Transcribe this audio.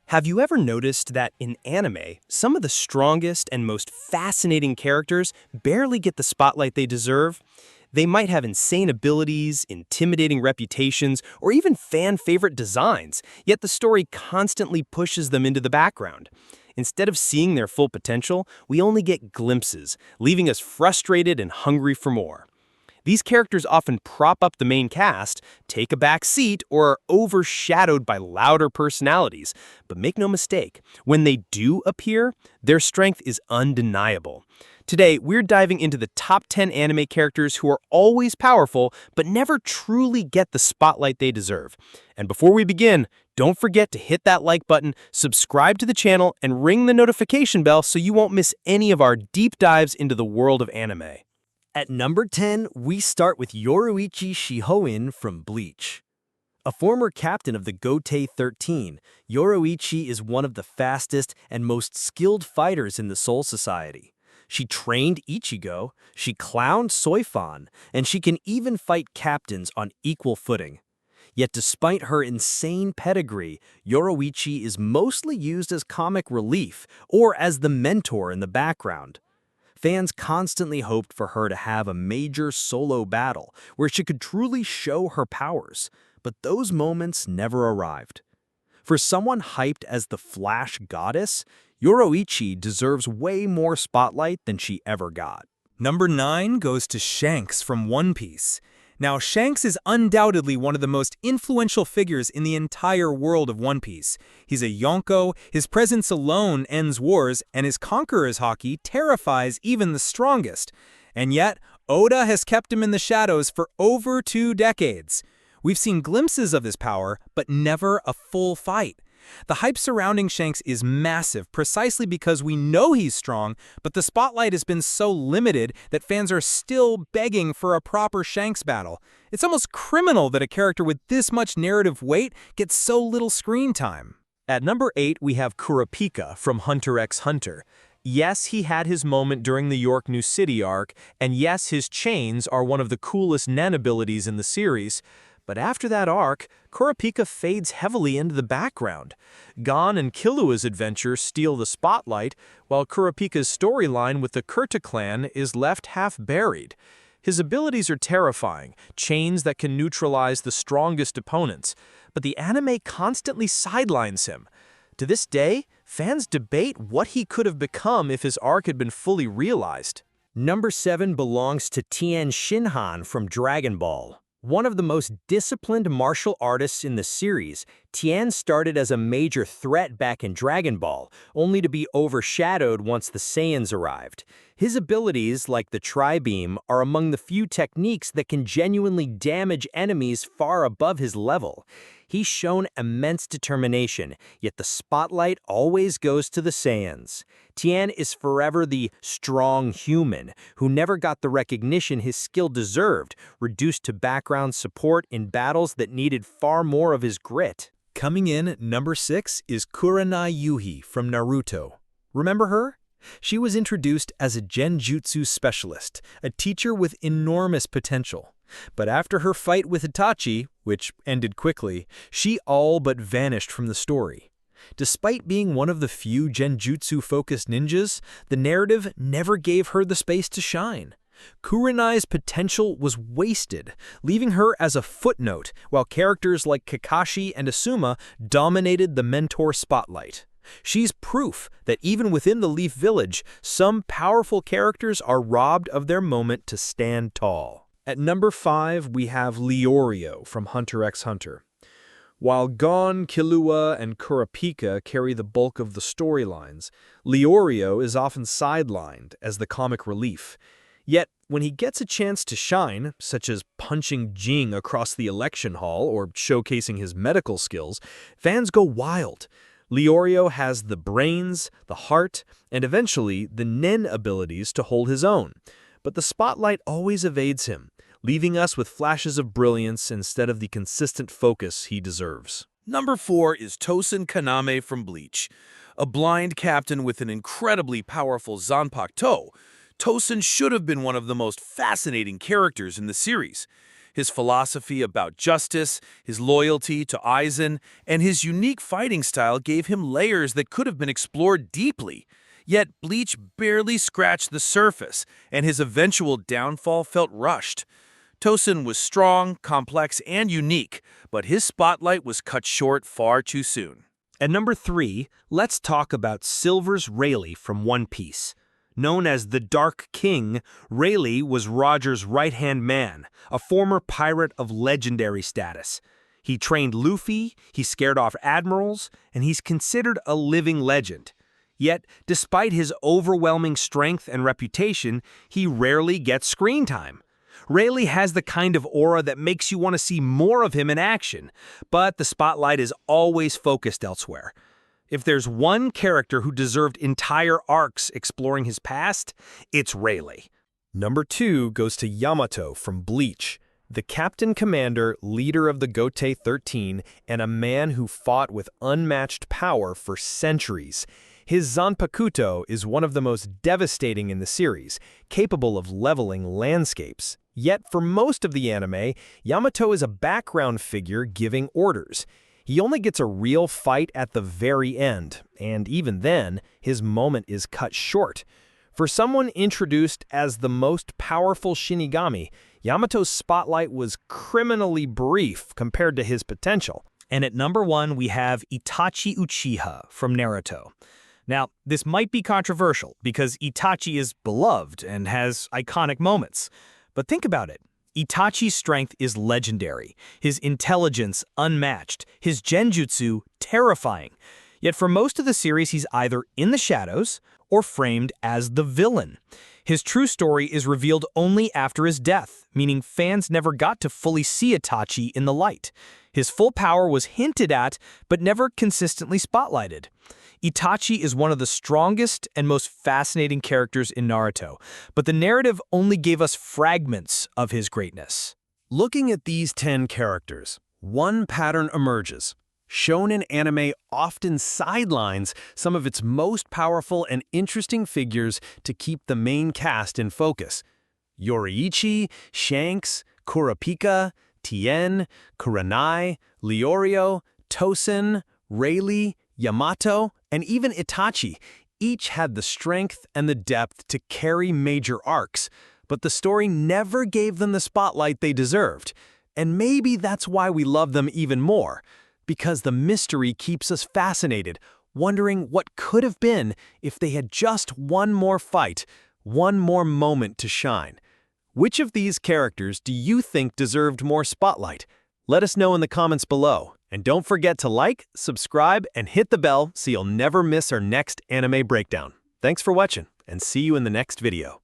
Have you ever noticed that in anime, some of the strongest and most fascinating characters barely get the spotlight they deserve? They might have insane abilities, intimidating reputations, or even fan-favorite designs, yet the story constantly pushes them into the background. Instead of seeing their full potential, we only get glimpses, leaving us frustrated and hungry for more. These characters often prop up the main cast, take a back seat, or are overshadowed by louder personalities. But make no mistake, when they do appear, their strength is undeniable. Today, we're diving into the top 10 anime characters who are always powerful, but never truly get the spotlight they deserve. And before we begin, don't forget to hit that like button, subscribe to the channel, and ring the notification bell so you won't miss any of our deep dives into the world of anime. At number 10, we start with Yoruichi Shihoin from Bleach. A former captain of the Gotei 13, Yoruichi is one of the fastest and most skilled fighters in the Soul Society. She trained Ichigo, she clowned Soifan, and she can even fight captains on equal footing. Yet despite her insane pedigree, Yoruichi is mostly used as comic relief or as the mentor in the background. Fans constantly hoped for her to have a major solo battle where she could truly show her powers, but those moments never arrived. For someone hyped as the Flash goddess, Yoruichi deserves way more spotlight than she ever got. Number 9 goes to Shanks from One Piece. Now, Shanks is undoubtedly one of the most influential figures in the entire world of One Piece. He's a Yonko, his presence alone ends wars, and his conqueror's haki terrifies even the strongest. And yet, Oda has kept him in the shadows for over 2 decades. We've seen glimpses of his power, but never a full fight. The hype surrounding Shanks is massive precisely because we know he's strong, but the spotlight has been so limited that fans are still begging for a proper Shanks battle. It's almost criminal that a character with this much narrative weight gets so little screen time. At number 8, we have Kurapika from Hunter x Hunter. Yes, he had his moment during the York New City arc, and yes, his chains are one of the coolest Nen abilities in the series. But after that arc, Kurapika fades heavily into the background. Gon and Killua's adventure steal the spotlight, while Kurapika's storyline with the Kurta clan is left half-buried. His abilities are terrifying, chains that can neutralize the strongest opponents, but the anime constantly sidelines him. To this day, fans debate what he could have become if his arc had been fully realized. Number 7 belongs to Tien Shinhan from Dragon Ball. One of the most disciplined martial artists in the series, Tien started as a major threat back in Dragon Ball, only to be overshadowed once the Saiyans arrived. His abilities, like the Tri-Beam, are among the few techniques that can genuinely damage enemies far above his level. He's shown immense determination, yet the spotlight always goes to the Saiyans. Tien is forever the strong human, who never got the recognition his skill deserved, reduced to background support in battles that needed far more of his grit. Coming in at number 6 is Kurenai Yuhi from Naruto. Remember her? She was introduced as a genjutsu specialist, a teacher with enormous potential. But after her fight with Itachi, which ended quickly, she all but vanished from the story. Despite being one of the few genjutsu-focused ninjas, the narrative never gave her the space to shine. Kurenai's potential was wasted, leaving her as a footnote, while characters like Kakashi and Asuma dominated the mentor spotlight. She's proof that even within the Leaf Village, some powerful characters are robbed of their moment to stand tall. At number 5, we have Leorio from Hunter x Hunter. While Gon, Killua, and Kurapika carry the bulk of the storylines, Leorio is often sidelined as the comic relief. Yet, when he gets a chance to shine, such as punching Jing across the election hall or showcasing his medical skills, fans go wild. Leorio has the brains, the heart, and eventually the Nen abilities to hold his own. But the spotlight always evades him, leaving us with flashes of brilliance instead of the consistent focus he deserves. Number 4 is Tosin Kaname from Bleach. A blind captain with an incredibly powerful Zanpakuto, Tosin should have been one of the most fascinating characters in the series. His philosophy about justice, his loyalty to Aizen, and his unique fighting style gave him layers that could have been explored deeply. Yet Bleach barely scratched the surface, and his eventual downfall felt rushed. Tosin was strong, complex, and unique, but his spotlight was cut short far too soon. At number 3, let's talk about Silver's Rayleigh from One Piece. Known as the Dark King, Rayleigh was Roger's right-hand man, a former pirate of legendary status. He trained Luffy, he scared off admirals, and he's considered a living legend. Yet, despite his overwhelming strength and reputation, he rarely gets screen time. Rayleigh has the kind of aura that makes you want to see more of him in action, but the spotlight is always focused elsewhere. If there's one character who deserved entire arcs exploring his past, it's Rayleigh. Number 2 goes to Yamato from Bleach, the captain commander, leader of the Gotei 13, and a man who fought with unmatched power for centuries. His Zanpakuto is one of the most devastating in the series, capable of leveling landscapes. Yet for most of the anime, Yamato is a background figure giving orders. He only gets a real fight at the very end, and even then, his moment is cut short. For someone introduced as the most powerful Shinigami, Yamato's spotlight was criminally brief compared to his potential. And at number 1, we have Itachi Uchiha from Naruto. Now, this might be controversial because Itachi is beloved and has iconic moments. But think about it. Itachi's strength is legendary, his intelligence unmatched, his genjutsu terrifying. Yet for most of the series, he's either in the shadows or framed as the villain. His true story is revealed only after his death, meaning fans never got to fully see Itachi in the light. His full power was hinted at, but never consistently spotlighted. Itachi is one of the strongest and most fascinating characters in Naruto, but the narrative only gave us fragments of his greatness. Looking at these 10 characters, one pattern emerges. Shonen anime often sidelines some of its most powerful and interesting figures to keep the main cast in focus. Yoruichi, Shanks, Kurapika, Tien, Kurenai, Leorio, Tosin, Rayleigh, Yamato, and even Itachi each had the strength and the depth to carry major arcs, but the story never gave them the spotlight they deserved. And maybe that's why we love them even more, because the mystery keeps us fascinated, wondering what could have been if they had just one more fight, one more moment to shine. Which of these characters do you think deserved more spotlight? Let us know in the comments below. And don't forget to like, subscribe, and hit the bell so you'll never miss our next anime breakdown. Thanks for watching, and see you in the next video.